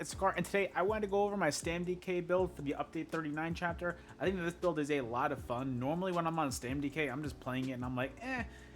it's Sekaar, and today I wanted to go over my StamDK build for the Update 39 chapter. I think that this build is a lot of fun. Normally when I'm on StamDK, I'm just playing it and I'm like,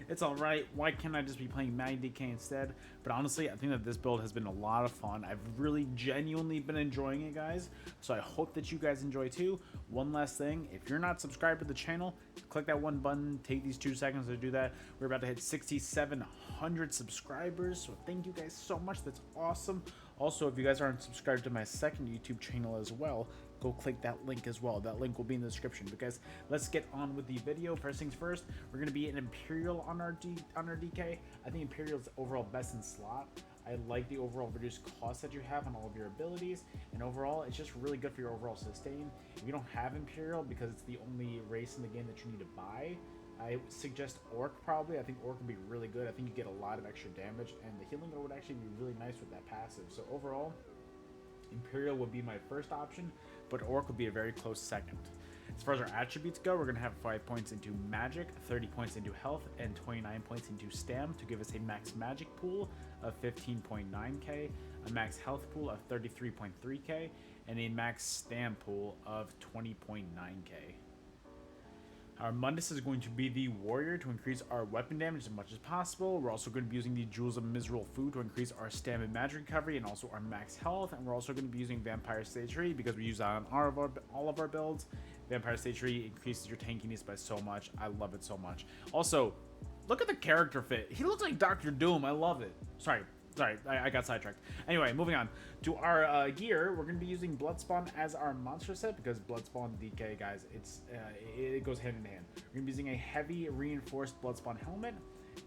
it's alright, why can't I just be playing MagDK instead? But honestly, I think that this build has been a lot of fun. I've really genuinely been enjoying it, guys, so I hope that you guys enjoy too. One last thing, if you're not subscribed to the channel, click that one button, take these 2 seconds to do that. We're about to hit 6,700 subscribers, so thank you guys so much. That's awesome. Also, if you guys aren't subscribed to my second YouTube channel as well, go click that link as well. That link will be in the description. But guys, let's get on with the video. First things first, we're going to be an Imperial on our DK. I think Imperial is overall best in slot. I like the overall reduced cost that you have on all of your abilities, and overall it's just really good for your overall sustain. If you don't have Imperial, because it's the only race in the game that you need to buy, I suggest Orc probably. I think Orc would be really good. I think you get a lot of extra damage, and the healing would actually be really nice with that passive. So overall, Imperial would be my first option, but Orc would be a very close second. As far as our attributes go, we're going to have 5 points into Magic, 30 points into Health, and 29 points into Stam to give us a max Magic pool of 15.9k, a max Health pool of 33.3k, and a max Stam pool of 20.9k. Our Mundus is going to be the Warrior to increase our weapon damage as much as possible. We're also going to be using the Jewels of Miserable Food to increase our Stam and Magic recovery and also our max health. And we're also going to be using Vampire Stage 3 because we use that on all of our builds. Vampire Stage 3 increases your tankiness by so much. I love it so much. Also, look at the character fit. He looks like Dr. Doom. I love it. Sorry, I got sidetracked. Anyway, moving on to our gear. We're going to be using Bloodspawn as our monster set because Bloodspawn DK, guys, it goes hand in hand. We're going to be using a heavy reinforced Bloodspawn helmet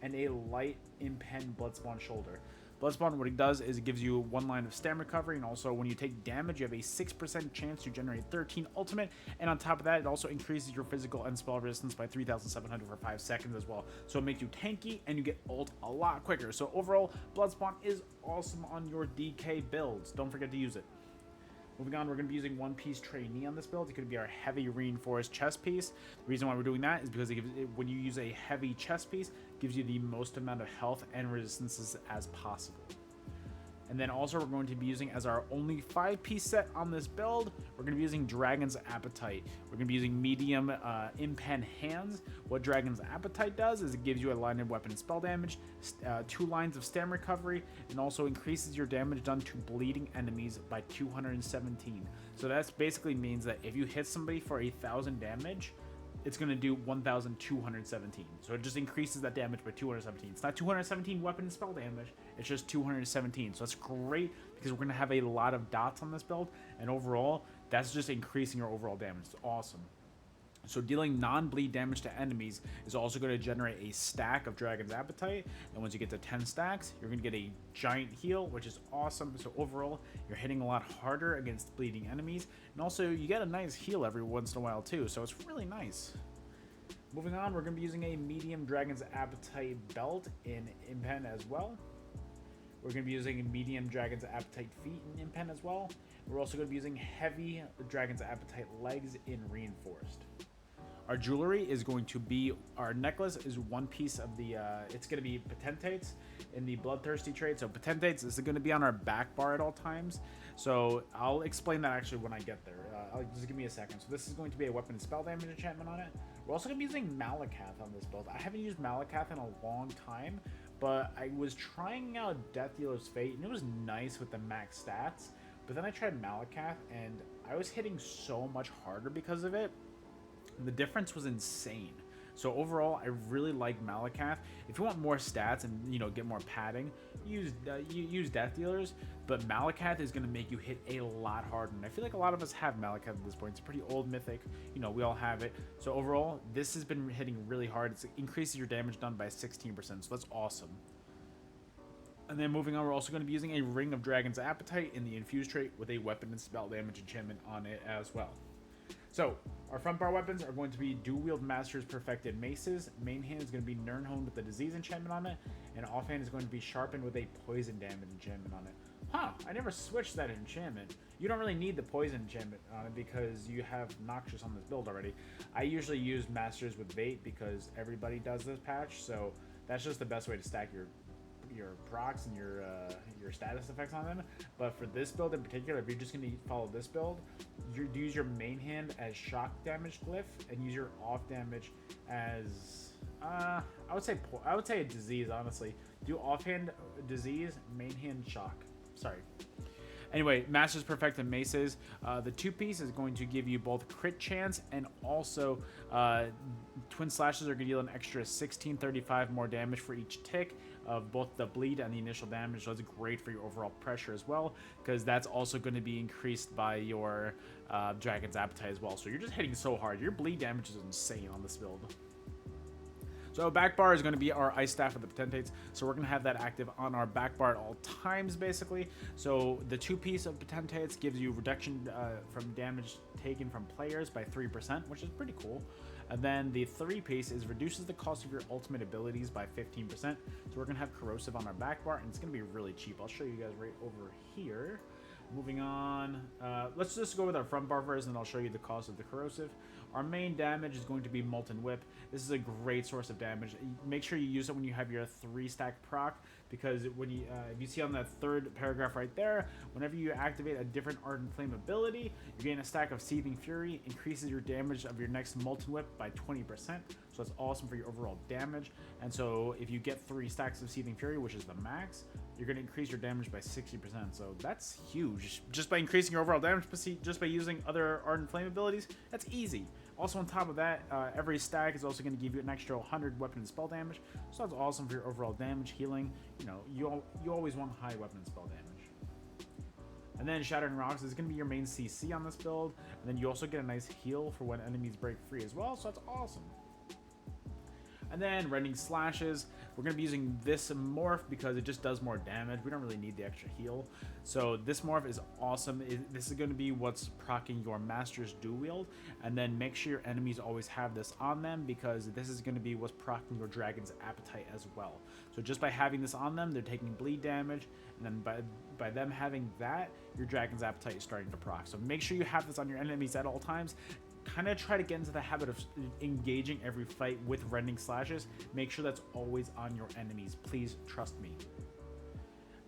and a light impen Bloodspawn shoulder. Bloodspawn, what it does is it gives you 1 line of stam recovery, and also when you take damage, you have a 6% chance to generate 13 ultimate, and on top of that, it also increases your physical and spell resistance by 3,700 for 5 seconds as well. So it makes you tanky, and you get ult a lot quicker. So overall, Bloodspawn is awesome on your DK builds. Don't forget to use it. Moving on, we're going to be using One Piece Trainee on this build. It's going to be our heavy reinforced chest piece. The reason why we're doing that is because when you use a heavy chest piece, it gives you the most amount of health and resistances as possible. And then also we're going to be using, as our only 5-piece set on this build, we're going to be using Dragon's Appetite. We're going to be using medium impen hands. What Dragon's Appetite does is it gives you a line of weapon and spell damage, 2 lines of stam recovery, and also increases your damage done to bleeding enemies by 217. So that basically means that if you hit somebody for 1,000 damage, it's going to do 1,217. So it just increases that damage by 217. It's not 217 weapon and spell damage, it's just 217. So that's great because we're going to have a lot of dots on this build, and overall, that's just increasing your overall damage. It's awesome. So dealing non-bleed damage to enemies is also going to generate a stack of Dragon's Appetite, and once you get to 10 stacks, you're going to get a giant heal, which is awesome. So overall, you're hitting a lot harder against bleeding enemies, and also you get a nice heal every once in a while too, so it's really nice. Moving on, we're going to be using a medium Dragon's Appetite belt in Impen as well. We're going to be using a medium Dragon's Appetite feet in Impen as well. We're also going to be using heavy Dragon's Appetite legs in Reinforced. Our jewelry is going to be, our necklace is 1 piece of the, it's going to be Potentates in the Bloodthirsty trait. So Potentates is going to be on our back bar at all times. So I'll explain that actually when I get there. Just give me a second. So this is going to be a weapon and spell damage enchantment on it. We're also going to be using Malakath on this build. I haven't used Malakath in a long time, but I was trying out Death Dealer's Fate, and it was nice with the max stats. But then I tried Malakath, and I was hitting so much harder because of it. The difference was insane. So overall, I really like Malakath. If you want more stats and, you know, get more padding, use Death Dealers, but Malakath is going to make you hit a lot harder. And I feel like a lot of us have Malakath at this point. It's a pretty old mythic. You know, we all have it. So overall, this has been hitting really hard. It increases your damage done by 16%, so that's awesome. And then moving on, we're also going to be using a Ring of Dragon's Appetite in the Infused trait with a weapon and spell damage enchantment on it as well. So, our front bar weapons are going to be Dual-Wield Master's Perfected Maces. Main hand is going to be Nirnhone with the Disease enchantment on it. And offhand is going to be Sharpened with a Poison damage enchantment on it. Huh, I never switched that enchantment. You don't really need the Poison enchantment on it because you have Noxious on this build already. I usually use Masters with Bait because everybody does this patch, so that's just the best way to stack your procs and your status effects on them. But for this build in particular, if you're just gonna follow this build, you use your main hand as shock damage glyph and use your off damage as I would say a disease. Honestly, do offhand disease, main hand shock. Sorry. Anyway, Masters Perfect and Maces. The two-piece is going to give you both crit chance and also Twin Slashes are going to deal an extra 1635 more damage for each tick of both the bleed and the initial damage. So that's great for your overall pressure as well, because that's also going to be increased by your Dragon's Appetite as well. So you're just hitting so hard. Your bleed damage is insane on this build. So back bar is going to be our Ice Staff with the Potentates. So we're going to have that active on our back bar at all times, basically. So the two-piece of Potentates gives you reduction from damage taken from players by 3%, which is pretty cool. And then the three-piece is reduces the cost of your ultimate abilities by 15%. So we're going to have Corrosive on our back bar, and it's going to be really cheap. I'll show you guys right over here. Moving on, let's just go with our front bar first, and I'll show you the cost of the Corrosive. Our main damage is going to be Molten Whip. This is a great source of damage. Make sure you use it when you have your 3-stack proc, because when you, if you see on that third paragraph right there, whenever you activate a different Ardent Flame ability, you gain a stack of Seething Fury, increases your damage of your next Molten Whip by 20%. So that's awesome for your overall damage. And so if you get 3 stacks of Seething Fury, which is the max, you're going to increase your damage by 60%. So that's huge. Just by increasing your overall damage, just by using other Ardent Flame abilities, that's easy. Also on top of that, every stack is also going to give you an extra 100 weapon and spell damage. So that's awesome for your overall damage, healing. You know, you always want high weapon and spell damage. And then Shattering Rocks is going to be your main CC on this build. And then you also get a nice heal for when enemies break free as well. So that's awesome. And then Rending Slashes, we're going to be using this morph because it just does more damage. We don't really need the extra heal. So this morph is awesome. This is going to be what's proccing your Master's Dual Wield. And then make sure your enemies always have this on them, because this is going to be what's proccing your Dragon's Appetite as well. So just by having this on them, they're taking bleed damage. And then by them having that, your Dragon's Appetite is starting to proc. So make sure you have this on your enemies at all times. Kind of try to get into the habit of engaging every fight with Rending Slashes. Make sure that's always on your enemies. Please trust me.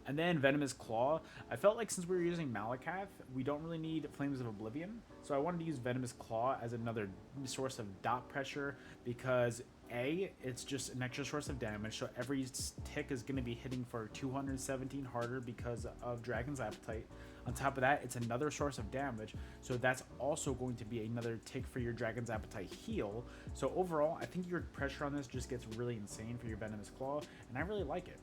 And then Venomous Claw. I felt like since we were using Malakath, we don't really need Flames of Oblivion. So I wanted to use Venomous Claw as another source of dot pressure, because A, it's just an extra source of damage. So every tick is going to be hitting for 217 harder because of Dragon's Appetite. On top of that, it's another source of damage. So that's also going to be another tick for your Dragon's Appetite heal. So overall, I think your pressure on this just gets really insane for your Venomous Claw, and I really like it.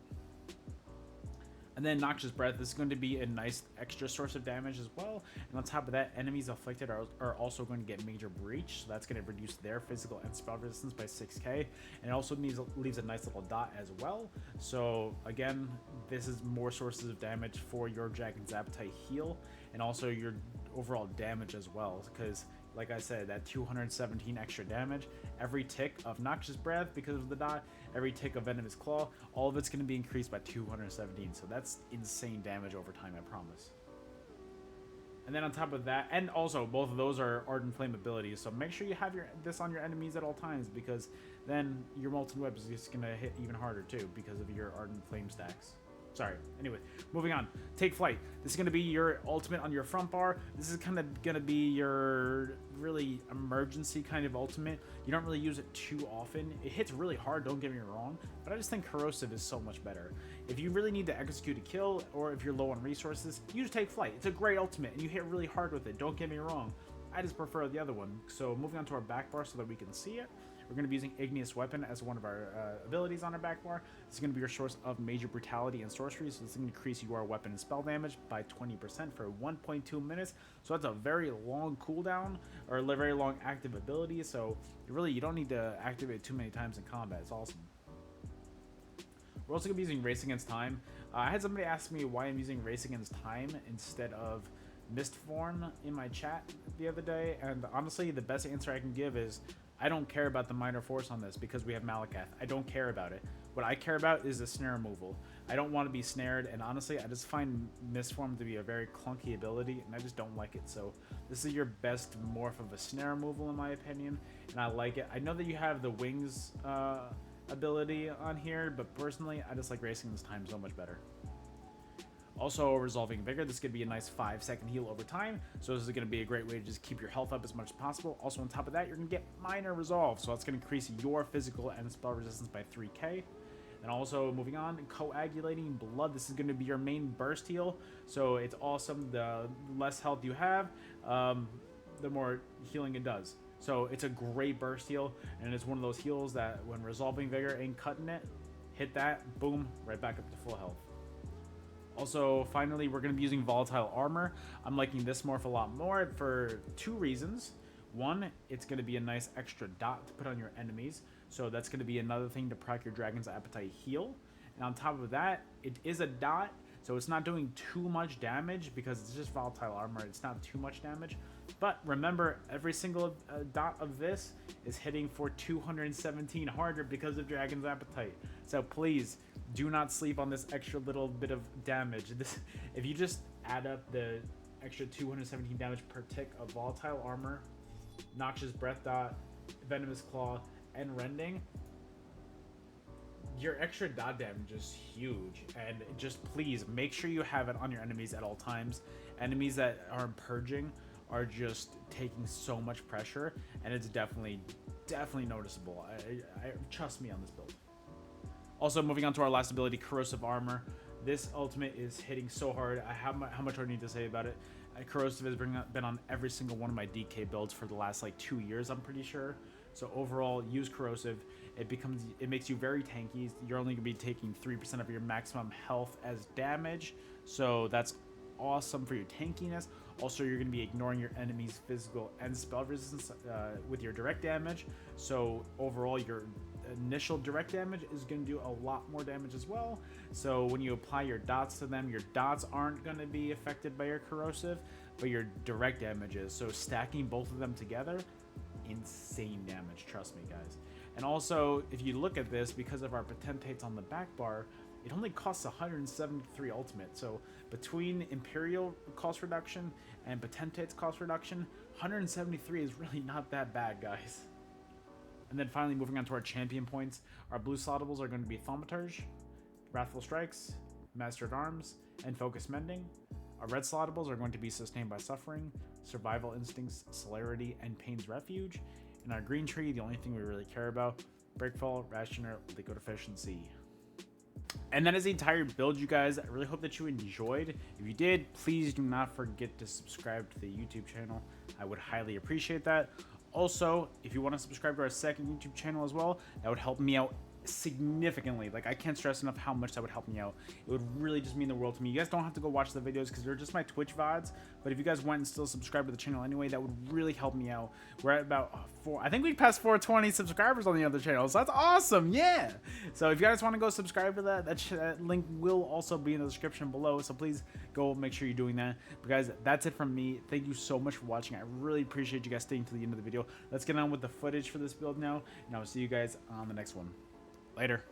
And then Noxious Breath, this is going to be a nice extra source of damage as well. And on top of that, enemies afflicted are also going to get Major Breach. So that's going to reduce their physical and spell resistance by 6k. And it also leaves a nice little dot as well. So again, this is more sources of damage for your Dragon's Appetite heal, and also your overall damage as well. Because like I said, that 217 extra damage, every tick of Noxious Breath because of the dot, every tick of Venomous Claw, all of it's going to be increased by 217. So that's insane damage over time, I promise. And then on top of that, and also both of those are Ardent Flame abilities, so make sure you have this on your enemies at all times, because then your Molten Whip is just going to hit even harder too because of your Ardent Flame stacks. Sorry. Anyway, moving on. Take Flight. This is going to be your ultimate on your front bar. This is kind of going to be your really emergency kind of ultimate. You don't really use it too often. It hits really hard, don't get me wrong, but I just think Corrosive is so much better. If you really need to execute a kill, or if you're low on resources, use Take Flight. It's a great ultimate, and you hit really hard with it, don't get me wrong. I just prefer the other one. So moving on to our back bar so that we can see it. We're going to be using Igneous Weapon as one of our abilities on our back bar. This is going to be your source of Major Brutality and Sorcery, so this is going to increase your weapon and spell damage by 20% for 1.2 minutes. So that's a very long cooldown, or a very long active ability, so you don't need to activate it too many times in combat. It's awesome. We're also going to be using Race Against Time. I had somebody ask me why I'm using Race Against Time instead of Mist Form in my chat the other day, and honestly, the best answer I can give is I don't care about the minor force on this because we have Malakath. I don't care about it. What I care about is the snare removal. I don't want to be snared, and honestly, I just find Mistform to be a very clunky ability, and I just don't like it. So this is your best morph of a snare removal, in my opinion, and I like it. I know that you have the wings ability on here, but personally, I just like racing this time so much better. Also, Resolving Vigor, this is going to be a nice 5-second heal over time, so this is going to be a great way to just keep your health up as much as possible. Also, on top of that, you're going to get Minor Resolve, so that's going to increase your physical and spell resistance by 3k. And also, moving on, Coagulating Blood, this is going to be your main burst heal, so it's awesome. The less health you have, the more healing it does. So it's a great burst heal, and it's one of those heals that when Resolving Vigor ain't cutting it, hit that, boom, right back up to full health. Also, finally, we're going to be using Volatile Armor. I'm liking this morph a lot more for 2 reasons. One, it's going to be a nice extra dot to put on your enemies, so that's going to be another thing to proc your Dragon's Appetite heal. And on top of that, it is a dot, so it's not doing too much damage because it's just Volatile Armor. It's not too much damage. But remember, every single dot of this is hitting for 217 harder because of Dragon's Appetite. So please, do not sleep on this extra little bit of damage. If you just add up the extra 217 damage per tick of Volatile Armor, Noxious Breath Dot, Venomous Claw, and Rending, your extra dot damage is huge. And just please make sure you have it on your enemies at all times. Enemies that are purging are just taking so much pressure, and it's definitely noticeable. I trust me on this build. Also, moving on to our last ability, Corrosive Armor. This ultimate is hitting so hard. How much do I need to say about it? Corrosive has been on every single one of my DK builds for the last like 2 years, I'm pretty sure. So overall, use Corrosive. It makes you very tanky. You're only gonna be taking 3% of your maximum health as damage, so that's awesome for your tankiness. Also, you're going to be ignoring your enemy's physical and spell resistance with your direct damage, so overall your initial direct damage is going to do a lot more damage as well. So when you apply your dots to them, your dots aren't going to be affected by your corrosive, but your direct damage is. So stacking both of them together, insane damage, trust me guys. And also, if you look at this, because of our potentates on the back bar, it only costs 173 ultimate. So between Imperial cost reduction and Potentate's cost reduction, 173 is really not that bad, guys. And then finally, moving on to our champion points, our blue slottables are going to be Thaumaturge, Wrathful Strikes, Master at Arms, and Focus Mending. Our red slottables are going to be Sustained by Suffering, Survival Instincts, Celerity, and Pain's Refuge. And our green tree, the only thing we really care about, Breakfall, Rationer, Liquid Efficiency. And that is the entire build, you guys. I really hope that you enjoyed. If you did, please do not forget to subscribe to the YouTube channel. I would highly appreciate that. Also, if you want to subscribe to our second YouTube channel as well, that would help me out significantly. Like, I can't stress enough how much that would help me out. It would really just mean the world to me. You guys don't have to go watch the videos because they're just my Twitch VODs, but if you guys went and still subscribe to the channel anyway, that would really help me out. We're at about I think we passed 420 subscribers on the other channel, so that's awesome. Yeah, so if you guys want to go subscribe to that link will also be in the description below, so please go make sure you're doing that. But guys, that's it from me. Thank you so much for watching. I really appreciate you guys staying to the end of the video. Let's get on with the footage for this build now, and I'll see you guys on the next one. Later.